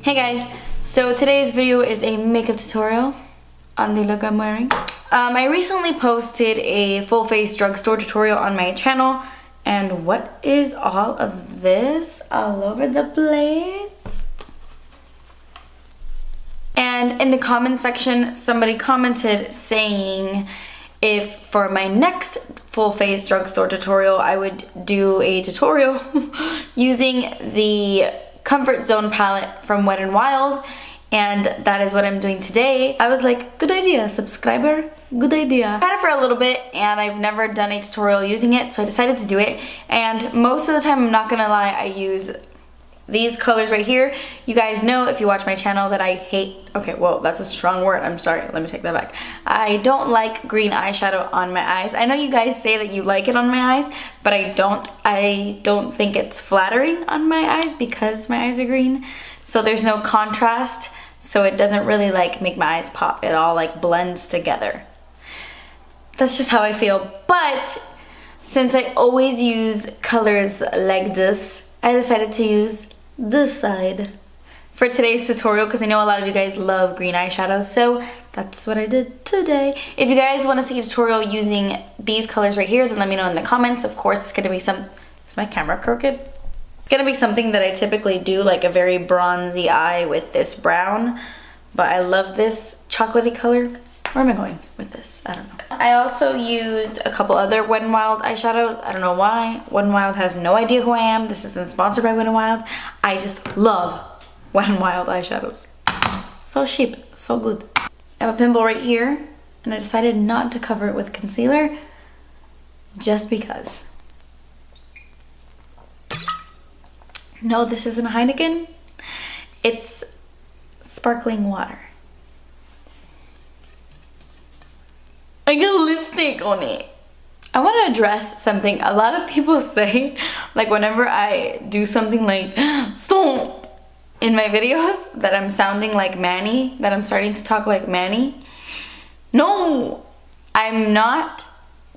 Hey guys, so today's video is a makeup tutorial on the look I'm wearing. I recently posted a full face drugstore tutorial on my channel, and what is all of this all over the place? And in the comment section, somebody commented saying if for my next full face drugstore tutorial, I would do a tutorial using the Comfort Zone palette from Wet n Wild, and that is what I'm doing today. I was like, good idea, subscriber, good idea. I've had it for a little bit and I've never done a tutorial using it, so I decided to do it. And most of the time, I'm not gonna lie, I use these colors right here. You guys know if you watch my channel that I hate, okay, well, that's a strong word, I'm sorry, let me take that back. I don't like green eyeshadow on my eyes. I know you guys say that you like it on my eyes, but I don't think it's flattering on my eyes because my eyes are green. So there's no contrast, so it doesn't really like make my eyes pop. It all like blends together. That's just how I feel. But since I always use colors like this, I decided to use this side for today's tutorial because I know a lot of you guys love green eyeshadow, so that's what I did today. If you guys want to see a tutorial using these colors right here, then let me know in the comments. Of course, it's gonna be is my camera crooked? It's gonna be something that I typically do, like a very bronzy eye with this brown, but I love this chocolatey color. Where am I going with this? I don't know. I also used a couple other Wet n Wild eyeshadows. I don't know why. Wet n Wild has no idea who I am. This isn't sponsored by Wet n Wild. I just love Wet n Wild eyeshadows. So cheap, so good. I have a pimple right here, and I decided not to cover it with concealer just because. No, this isn't Heineken. It's sparkling water. I got lipstick on it. I want to address something. A lot of people say, like whenever I do something like, stop, in my videos, that I'm sounding like Manny, that I'm starting to talk like Manny. No, I'm not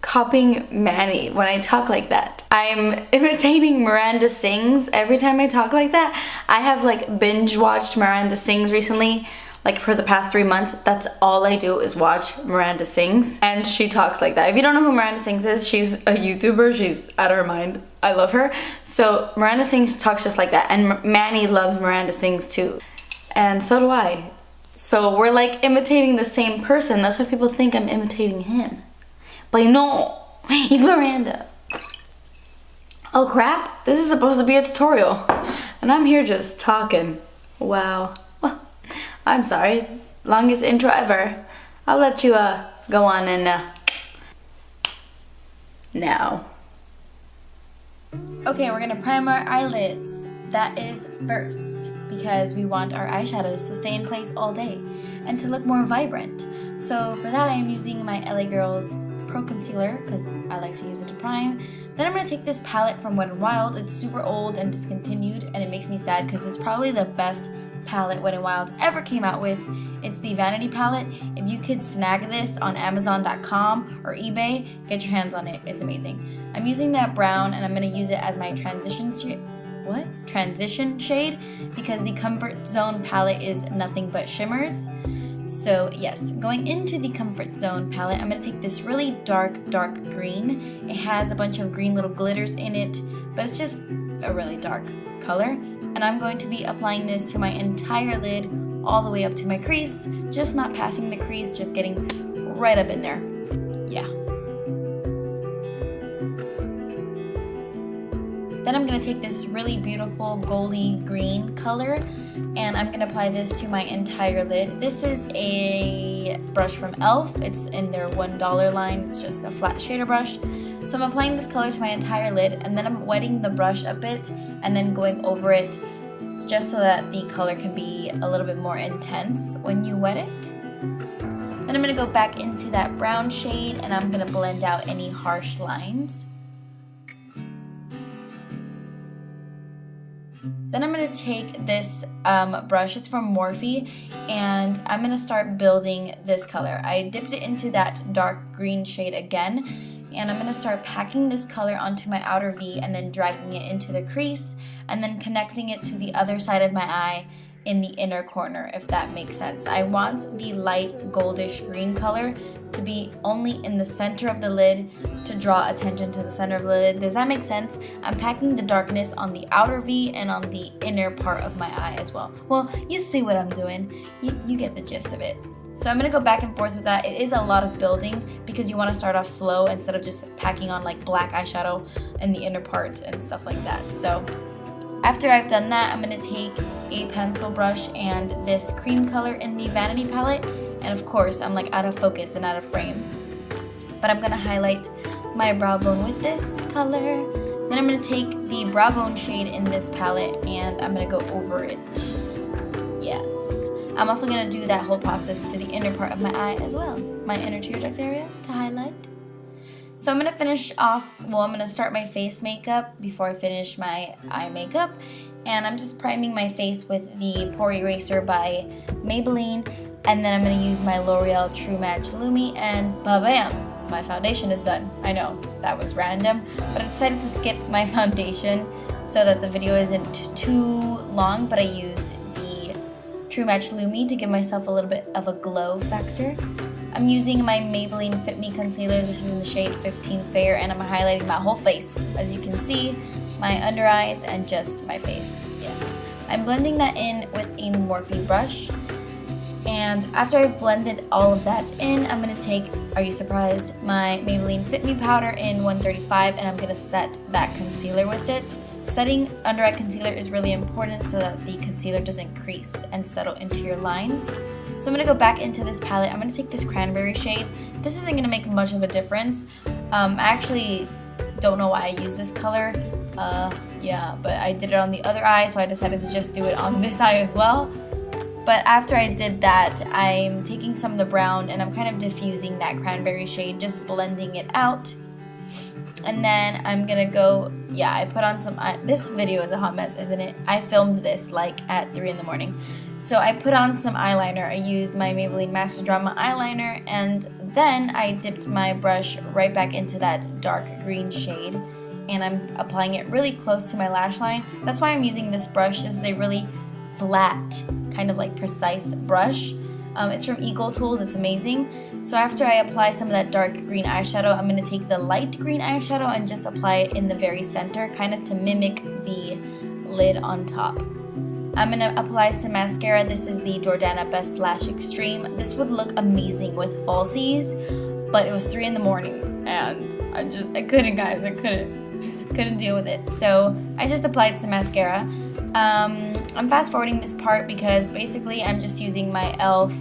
copying Manny when I talk like that. I'm imitating Miranda Sings every time I talk like that. I have like binge watched Miranda Sings recently. Like for the past 3 months, that's all I do is watch Miranda Sings, and she talks like that. If you don't know who Miranda Sings is, she's a YouTuber. She's out of her mind. I love her. So Miranda Sings talks just like that, and Manny loves Miranda Sings too, and so do I. So we're like imitating the same person. That's why people think I'm imitating him, but no, he's Miranda. Oh crap, this is supposed to be a tutorial, and I'm here just talking. Wow. I'm sorry, longest intro ever. I'll let you go on and now. Okay, we're gonna prime our eyelids. That is first, because we want our eyeshadows to stay in place all day and to look more vibrant. So for that, I am using my LA Girls Pro Concealer because I like to use it to prime. Then I'm gonna take this palette from Wet n Wild. It's super old and discontinued, and it makes me sad because it's probably the best palette Wet n Wild ever came out with. It's the Vanity palette. If you could snag this on Amazon.com or eBay, get your hands on it. It's amazing. I'm using that brown, and I'm going to use it as my transition shade because the Comfort Zone palette is nothing but shimmers. So yes, going into the Comfort Zone palette, I'm going to take this really dark green. It has a bunch of green little glitters in it, but it's just a really dark color. And I'm going to be applying this to my entire lid all the way up to my crease, just not passing the crease, just getting right up in there. Yeah. Then I'm going to take this really beautiful goldy green color, and I'm going to apply this to my entire lid. This is a brush from e.l.f. It's in their $1 line. It's just a flat shader brush. So I'm applying this color to my entire lid, and then I'm wetting the brush a bit and then going over it just so that the color can be a little bit more intense when you wet it. Then I'm going to go back into that brown shade, and I'm going to blend out any harsh lines. Then I'm going to take this brush, it's from Morphe, and I'm going to start building this color. I dipped it into that dark green shade again, and I'm going to start packing this color onto my outer V and then dragging it into the crease and then connecting it to the other side of my eye in the inner corner, if that makes sense. I want the light goldish green color to be only in the center of the lid to draw attention to the center of the lid. Does that make sense? I'm packing the darkness on the outer V and on the inner part of my eye as well. Well, you see what I'm doing. You get the gist of it. So I'm going to go back and forth with that. It is a lot of building because you want to start off slow instead of just packing on like black eyeshadow in the inner part and stuff like that. So after I've done that, I'm going to take a pencil brush and this cream color in the Vanity palette. And of course, I'm like out of focus and out of frame. But I'm going to highlight my brow bone with this color. Then I'm going to take the brow bone shade in this palette and I'm going to go over it. Yes. I'm also going to do that whole process to the inner part of my eye as well. My inner tear duct area to highlight. So I'm going to finish off, well, I'm going to start my face makeup before I finish my eye makeup. And I'm just priming my face with the Pore Eraser by Maybelline. And then I'm going to use my L'Oreal True Match Lumi and ba-bam! My foundation is done. I know, that was random. But I decided to skip my foundation so that the video isn't too long. But I used the True Match Lumi to give myself a little bit of a glow factor. I'm using my Maybelline Fit Me Concealer. This is in the shade 15 Fair, and I'm highlighting my whole face. As you can see, my under eyes and just my face. Yes. I'm blending that in with a Morphe brush. And after I've blended all of that in, I'm going to take, are you surprised, my Maybelline Fit Me powder in 135, and I'm going to set that concealer with it. Setting under eye concealer is really important so that the concealer doesn't crease and settle into your lines. So I'm going to go back into this palette. I'm going to take this cranberry shade. This isn't going to make much of a difference. I actually don't know why I use this color. Yeah, but I did it on the other eye, so I decided to just do it on this eye as well. But after I did that, I'm taking some of the brown and I'm kind of diffusing that cranberry shade, just blending it out. And then I'm going to go, yeah, I put on some, this video is a hot mess, isn't it? I filmed this like at 3 in the morning. So I put on some eyeliner. I used my Maybelline Master Drama eyeliner, and then I dipped my brush right back into that dark green shade, and I'm applying it really close to my lash line. That's why I'm using this brush. This is a really flat, kind of like precise brush. It's from Eagle Tools. It's amazing. So after I apply some of that dark green eyeshadow, I'm going to take the light green eyeshadow and just apply it in the very center, kind of to mimic the lid on top. I'm going to apply some mascara. This is the Jordana Best Lash Extreme. This would look amazing with falsies, but it was 3 in the morning and I couldn't, guys. I couldn't deal with it. So I just applied some mascara. I'm fast forwarding this part because basically I'm just using my e.l.f.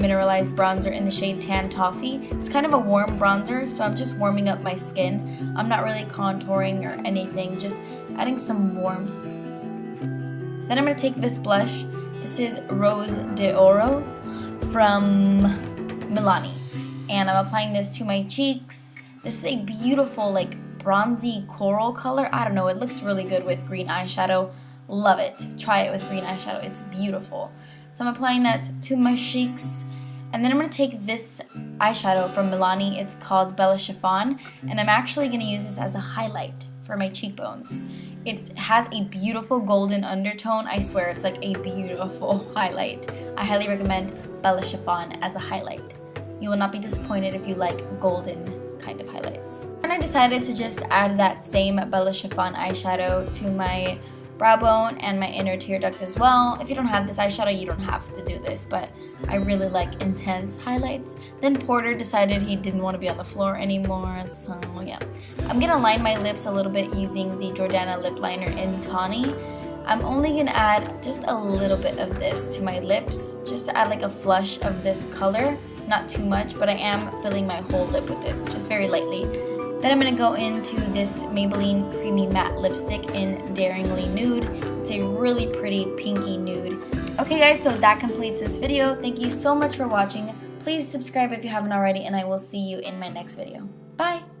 mineralized bronzer in the shade Tan Toffee. It's kind of a warm bronzer, so I'm just warming up my skin. I'm not really contouring or anything, just adding some warmth. Then I'm going to take this blush. This is Rose d'Oro from Milani. And I'm applying this to my cheeks. This is a beautiful, like, bronzy coral color. I don't know, it looks really good with green eyeshadow. Love it. Try it with green eyeshadow. It's beautiful. So I'm applying that to my cheeks. And then I'm going to take this eyeshadow from Milani. It's called Bella Chiffon. And I'm actually going to use this as a highlight for my cheekbones. It has a beautiful golden undertone. I swear, it's like a beautiful highlight. I highly recommend Bella Chiffon as a highlight. You will not be disappointed if you like golden kind of highlights. And I decided to just add that same Bella Chiffon eyeshadow to my brow bone and my inner tear duct as well. If you don't have this eyeshadow, you don't have to do this, but I really like intense highlights. Then Porter decided he didn't want to be on the floor anymore, so yeah. I'm gonna line my lips a little bit using the Jordana lip liner in Tawny. I'm only gonna add just a little bit of this to my lips, just to add like a flush of this color. Not too much, but I am filling my whole lip with this, just very lightly. Then I'm going to go into this Maybelline Creamy Matte Lipstick in Daringly Nude. It's a really pretty pinky nude. Okay guys, so that completes this video. Thank you so much for watching. Please subscribe if you haven't already, and I will see you in my next video. Bye!